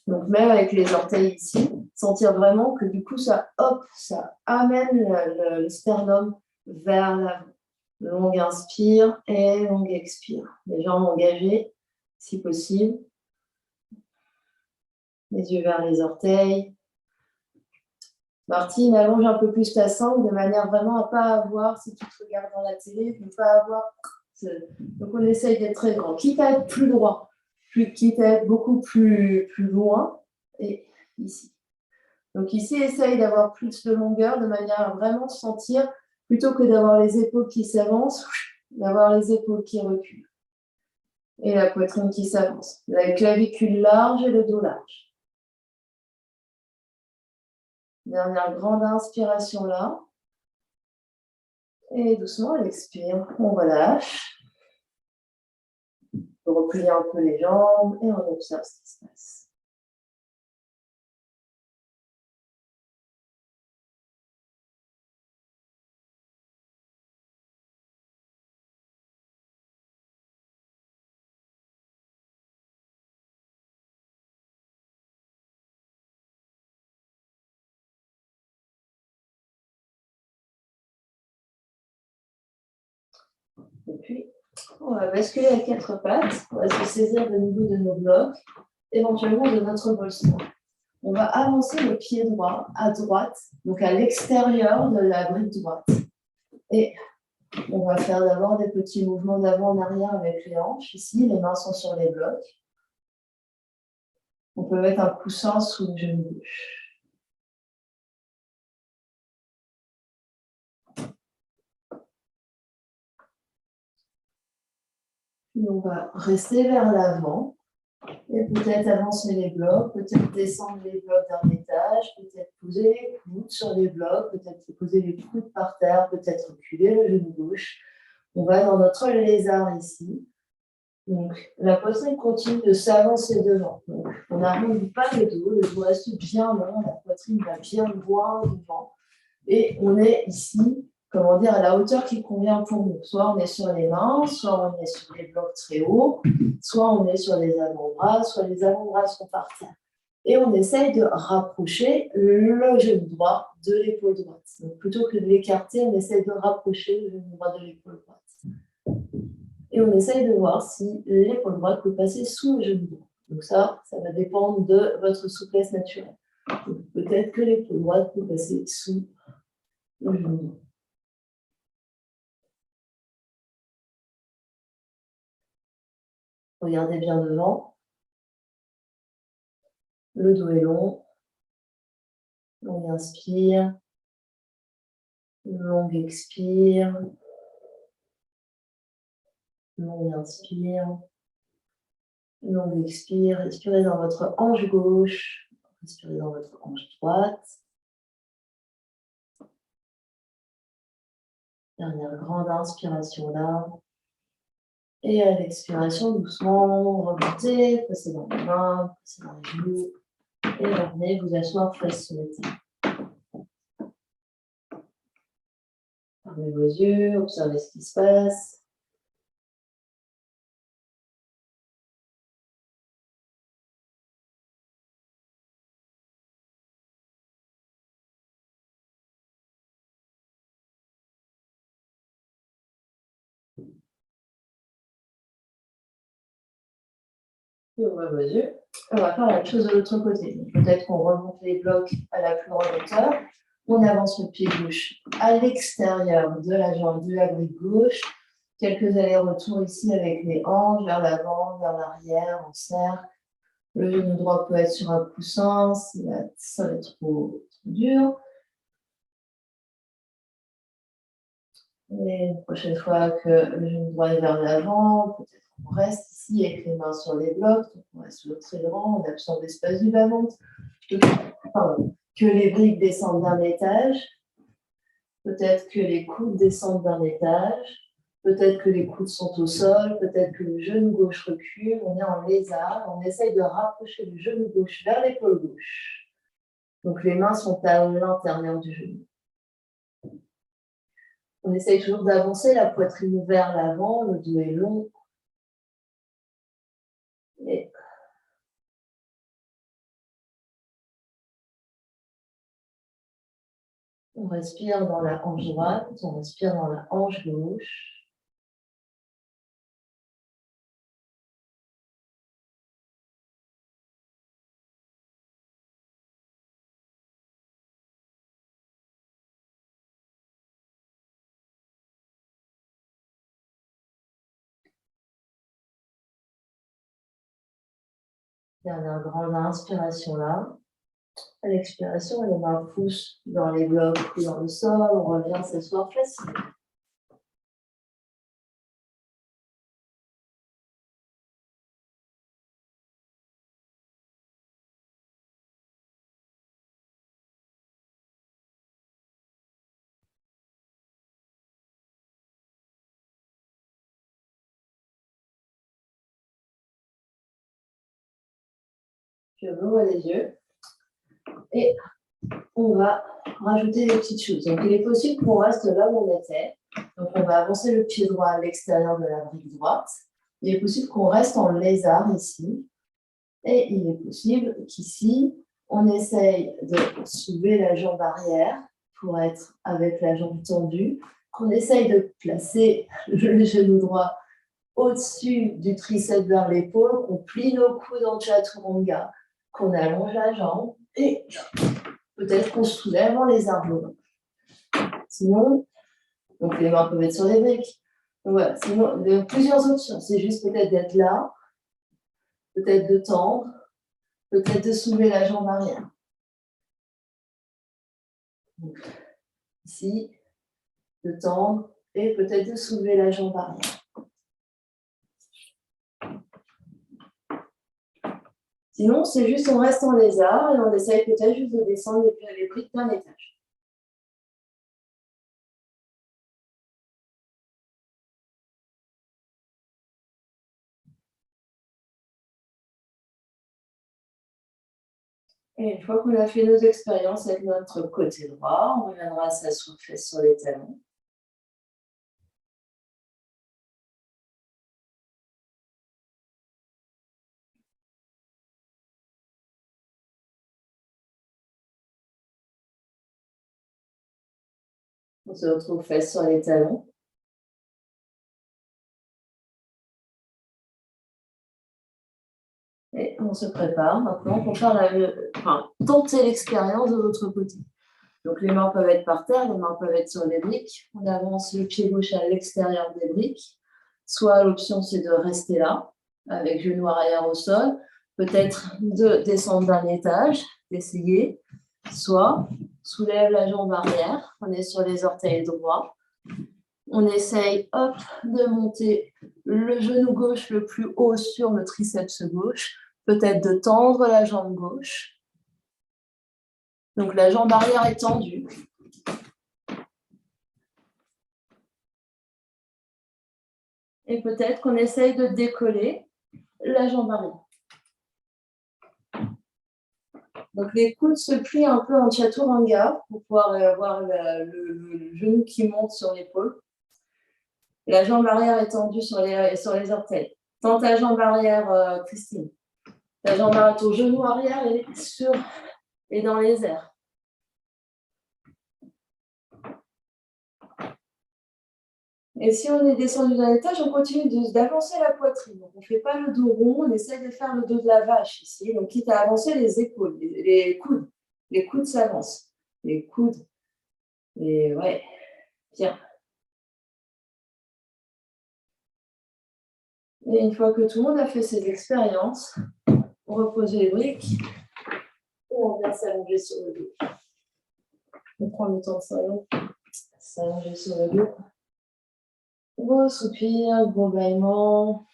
Donc même avec les orteils ici, sentir vraiment que du coup ça amène le sternum vers l'avant. Longue inspire et longue expire. Les jambes engagées si possible. Les yeux vers les orteils. Martine, allonge un peu plus ta sangle de manière vraiment à ne pas avoir, si tu te regardes dans la télé, de ne pas avoir. Donc on essaye d'être très grand, quitte à être plus droit, quitte à être beaucoup plus loin, et ici. Donc ici, essaye d'avoir plus de longueur de manière à vraiment sentir, plutôt que d'avoir les épaules qui s'avancent, d'avoir les épaules qui reculent. Et la poitrine qui s'avance. La clavicule large et le dos large. Dernière grande inspiration là. Et doucement, elle expire. On relâche. On peut replier un peu les jambes et on observe ce qui se passe. Et puis, on va basculer à quatre pattes. On va se saisir de nouveau de nos blocs, éventuellement de notre bolster. On va avancer le pied droit à droite, donc à l'extérieur de la brique droite. Et On va faire d'abord des petits mouvements d'avant en arrière avec les hanches. Ici, les mains sont sur les blocs. On peut mettre un coussin sous le genou gauche. Puis on va rester vers l'avant et peut-être avancer les blocs, peut-être descendre les blocs d'un étage, peut-être poser les coudes sur les blocs, peut-être poser les coudes par terre, peut-être reculer le genou gauche. On va dans notre lézard ici. Donc, la poitrine continue de s'avancer devant. Donc, on n'arrive pas le dos reste bien long, la poitrine va bien loin devant. Et on est ici, comment dire, à la hauteur qui convient pour nous. Soit on est sur les mains, soit on est sur les blocs très hauts, soit on est sur les avant-bras, soit les avant-bras sont par terre. Et on essaye de rapprocher le genou droit de l'épaule droite. Donc, plutôt que de l'écarter, on essaye de rapprocher le genou droit de l'épaule droite. Et on essaye de voir si l'épaule droite peut passer sous le genou droit. Donc ça va dépendre de votre souplesse naturelle. Peut-être que l'épaule droite peut passer sous le genou droit. Regardez bien devant. Le dos est long. On inspire. Long expire. Long inspire. Long expire. Respirez dans votre hanche gauche. Respirez dans votre hanche droite. Dernière grande inspiration là. Et à l'expiration, doucement, remontez, passez dans les mains, passez dans les genoux. Et revenez vous asseoir face sur le terre. Fermez vos yeux, observez ce qui se passe. Et on ouvre vos yeux. On va faire la même chose de l'autre côté. Peut-être qu'on remonte les blocs à la plus grande hauteur. On avance le pied gauche à l'extérieur de la jambe de la brique gauche. Quelques allers-retours ici avec les hanches, vers l'avant, vers l'arrière, en cercle. Le genou droit peut être sur un coussin, si ça va être trop dur. Et une prochaine fois que le genou droit est vers l'avant, peut-être qu'on reste ici avec les mains sur les blocs, donc on reste sur le très grand, on absorbe l'espace du bas-ventre. Que les briques descendent d'un étage, peut-être que les coudes descendent d'un étage, peut-être que les coudes sont au sol, peut-être que le genou gauche recule, on est en lézard, on essaye de rapprocher le genou gauche vers l'épaule gauche. Donc les mains sont à l'intérieur du genou. On essaye toujours d'avancer la poitrine vers l'avant, le dos est long. Et on respire dans la hanche droite, on respire dans la hanche gauche. Dernière grande inspiration là. À l'expiration, les mains poussent dans les blocs ou dans le sol. On revient s'asseoir facilement. Je m'ouvre les yeux et on va rajouter des petites choses. Donc, il est possible qu'on reste là où on était. Donc, on va avancer le pied droit à l'extérieur de la brique droite. Il est possible qu'on reste en lézard ici. Et il est possible qu'ici, on essaye de soulever la jambe arrière pour être avec la jambe tendue, qu'on essaye de placer le genou droit au-dessus du triceps vers l'épaule, qu'on plie nos coudes en chaturanga, qu'on allonge la jambe et peut-être qu'on se soulève en lézard volant. Sinon, Donc, les mains peuvent être sur les briques. Donc, voilà, sinon, il y a plusieurs options. C'est juste peut-être d'être là, peut-être de tendre, peut-être de soulever la jambe arrière. Donc, ici, de tendre et peut-être de soulever la jambe arrière. Sinon, c'est juste on reste en lézard et on essaye peut-être juste de descendre les briques d'un étage. Et une fois qu'on a fait nos expériences avec notre côté droit, on reviendra à s'asseoir fesses sur les talons. On se retrouve fesses sur les talons. Et on se prépare maintenant pour tenter l'expérience de l'autre côté. Donc les mains peuvent être par terre, les mains peuvent être sur les briques. On avance le pied gauche à l'extérieur des briques. Soit l'option c'est de rester là, avec genou arrière au sol. Peut-être de descendre d'un étage, d'essayer. Soit soulève la jambe arrière, on est sur les orteils droits. On essaye, hop, de monter le genou gauche le plus haut sur le triceps gauche. Peut-être de tendre la jambe gauche. Donc la jambe arrière est tendue. Et peut-être qu'on essaye de décoller la jambe arrière. Donc les coudes se plient un peu en chaturanga pour pouvoir avoir le genou qui monte sur l'épaule. La jambe arrière est tendue sur les orteils. Tends ta jambe arrière, Christine. Ta jambe arrière, ton genou arrière est dans les airs. Et si on est descendu d'un étage, on continue d'avancer la poitrine. Donc, on ne fait pas le dos rond, on essaie de faire le dos de la vache ici. Donc, quitte à avancer les épaules, les coudes. Les coudes s'avancent. Les coudes. Et ouais, bien. Et une fois que tout le monde a fait ses expériences, on repose les briques et on vient s'allonger sur le dos. On prend le temps de s'allonger sur le dos. Gros soupir, gros bâillement.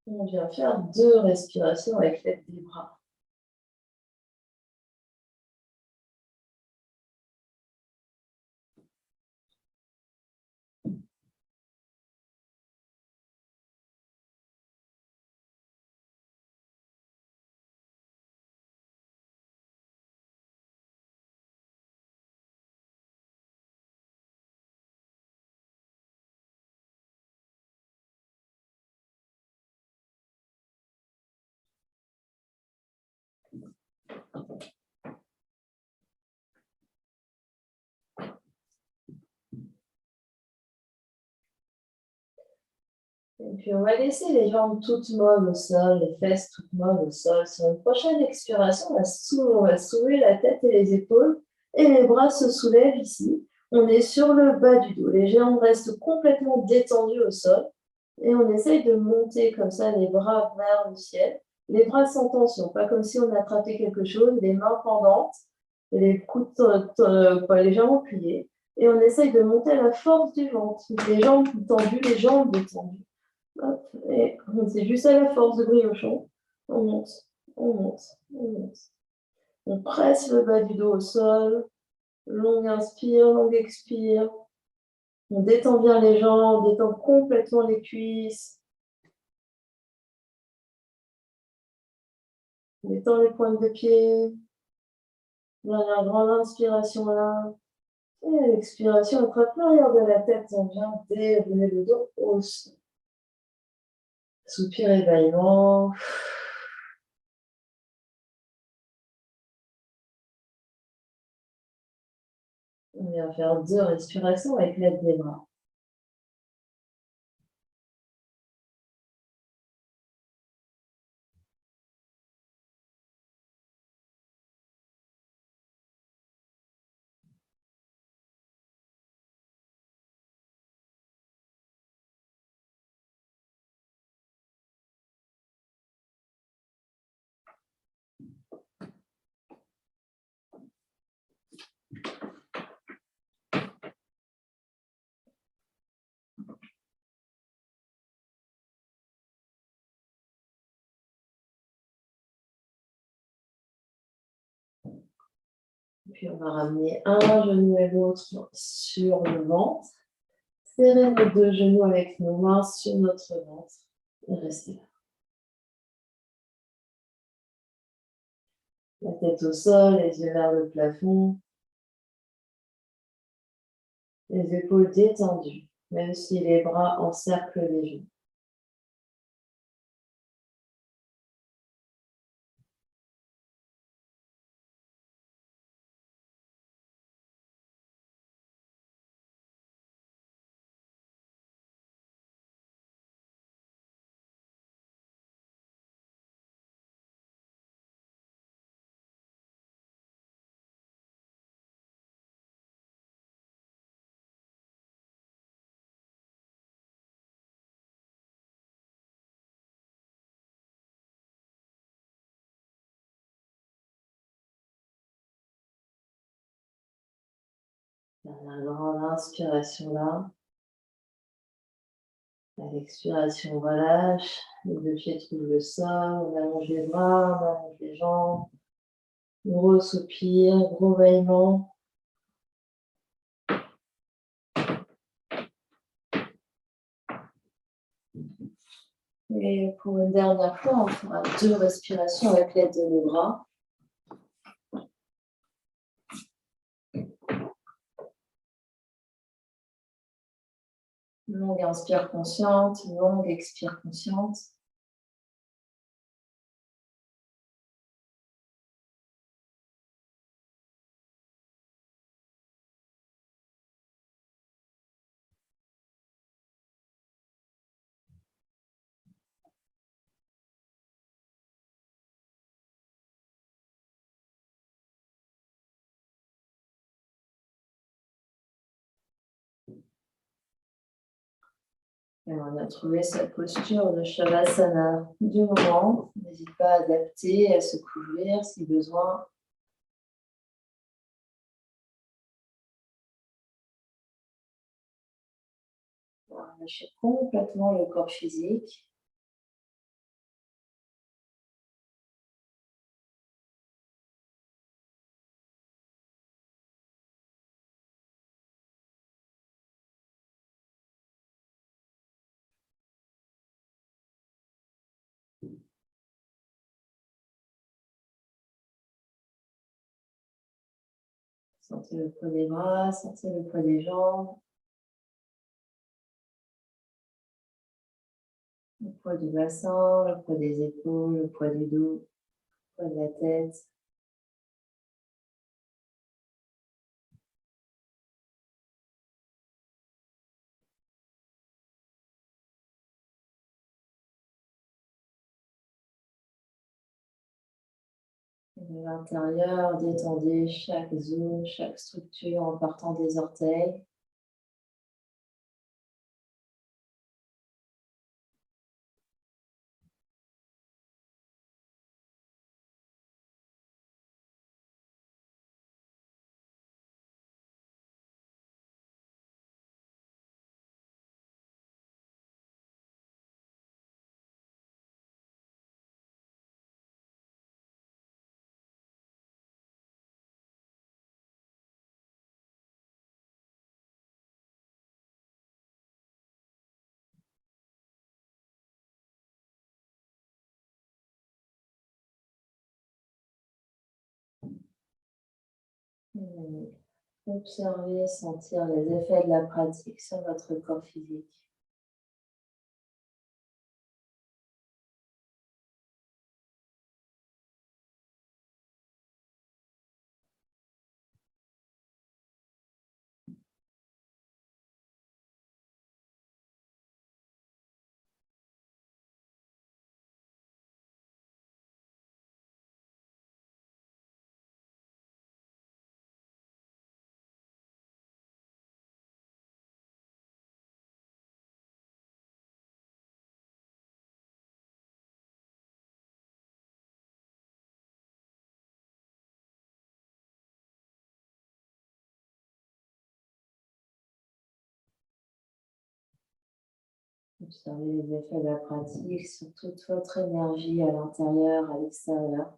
On vient faire 2 respirations avec l'aide des bras. Et puis, on va laisser les jambes toutes molles au sol, les fesses toutes molles au sol. Sur une prochaine expiration, on va soulever la tête et les épaules et les bras se soulèvent ici. On est sur le bas du dos. Les jambes restent complètement détendues au sol et on essaye de monter comme ça les bras vers le ciel. Les bras sans tension, pas comme si on attrapait quelque chose, les mains pendantes, les les jambes appuyées. Et on essaye de monter à la force du ventre. Les jambes tendues, les jambes détendues. Hop, et c'est juste à la force de briochon. On monte, on monte, on monte. On presse le bas du dos au sol. Longue inspire, longue expire. On détend bien les jambes, on détend complètement les cuisses. On détend les pointes de pied. Dernière grande inspiration là. Et à l'expiration, on attrape l'arrière de la tête. On vient dérouler le dos au sol. Soupir et bâillement. On vient faire 2 respirations avec l'aide des bras. Puis on va ramener un genou et l'autre sur le ventre. Serrer nos deux genoux avec nos mains sur notre ventre et rester là. La tête au sol, les yeux vers le plafond. Les épaules détendues, même si les bras encerclent les genoux. Dernière grande inspiration là. À l'expiration, on relâche. Les deux pieds trouvent le sol. On allonge les bras, on allonge les jambes. Gros soupir, gros bâillement. Et pour une dernière fois, on fera 2 respirations avec l'aide de nos bras. Longue inspire consciente, longue expire consciente. Et on a trouvé sa posture de Shavasana du moment. N'hésite pas à adapter, à se couvrir si besoin. On va lâcher complètement le corps physique. Sentez le poids des bras, sentez le poids des jambes, le poids du bassin, le poids des épaules, le poids du dos, le poids de la tête. Et de l'intérieur, détendez chaque zone, chaque structure en partant des orteils. Et observez, sentir les effets de la pratique sur votre corps physique. Observez les effets de la pratique sur toute votre énergie à l'intérieur, à l'extérieur.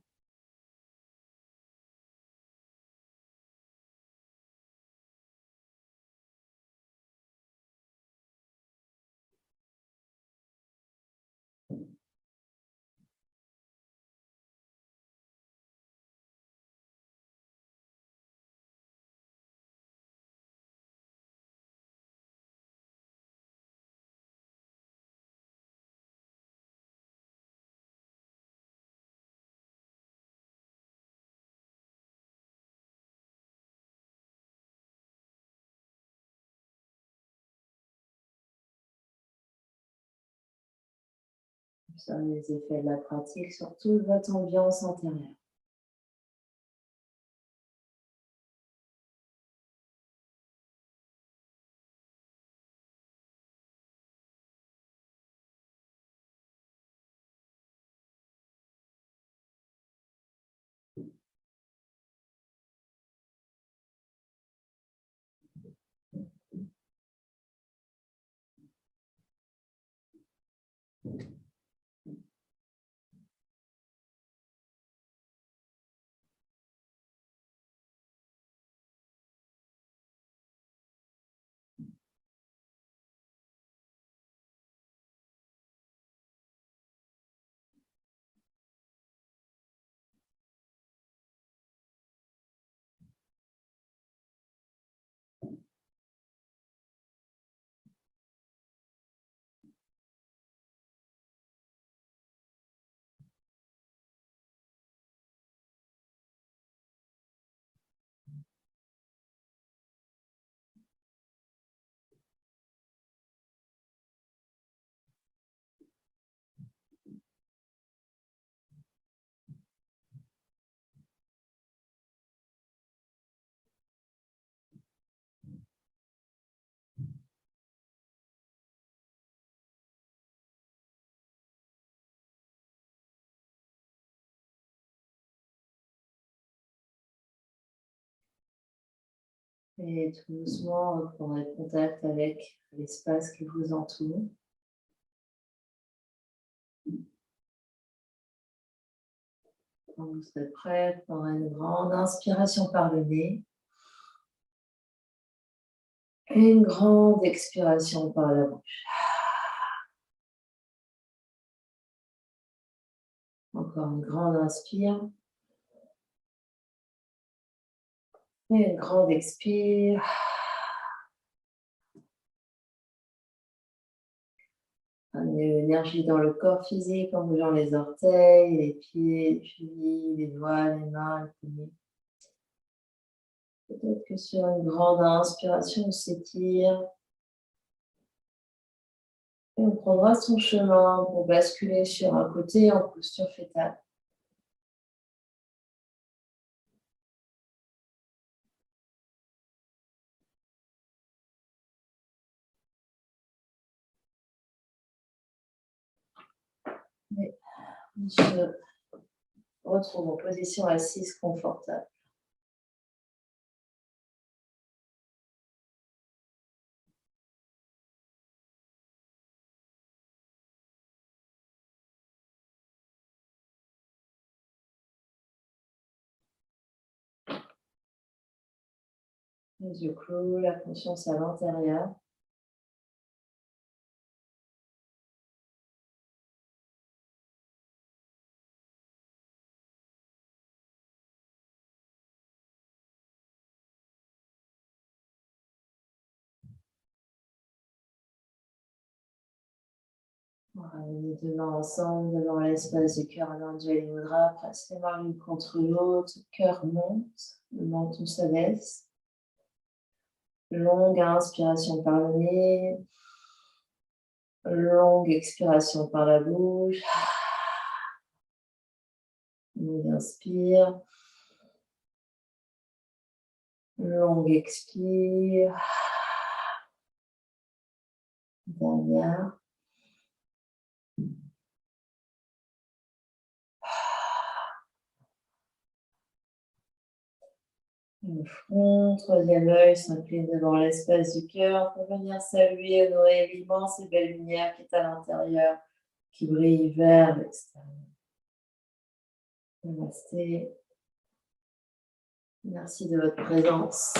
Observez les effets de la pratique sur toute votre ambiance intérieure. Et tout doucement, reprendrez contact avec l'espace qui vous entoure. Quand vous serez prêt, prendrez une grande inspiration par le nez. Et une grande expiration par la bouche. Encore une grande inspire. Et une grande expire. Amenez l'énergie dans le corps physique en bougeant les orteils, les pieds, les chevilles, les doigts, les mains, les poignets. Peut-être que sur une grande inspiration, on s'étire. Et on prendra son chemin pour basculer sur un côté en posture fétale. Et on se retrouve en position assise confortable. Les yeux clos, la conscience à l'intérieur. Les deux mains ensemble devant l'espace du cœur, l'Anjali Mudra, presse les mains l'une contre l'autre, le cœur monte, le menton s'abaisse. Longue inspiration par le nez, longue expiration par la bouche. Longue inspire, longue expire. Dernière. Le front, troisième œil s'incline devant l'espace du cœur pour venir saluer, honorer l'immense et belle lumière qui est à l'intérieur, qui brille vers l'extérieur. Namasté. Merci de votre présence.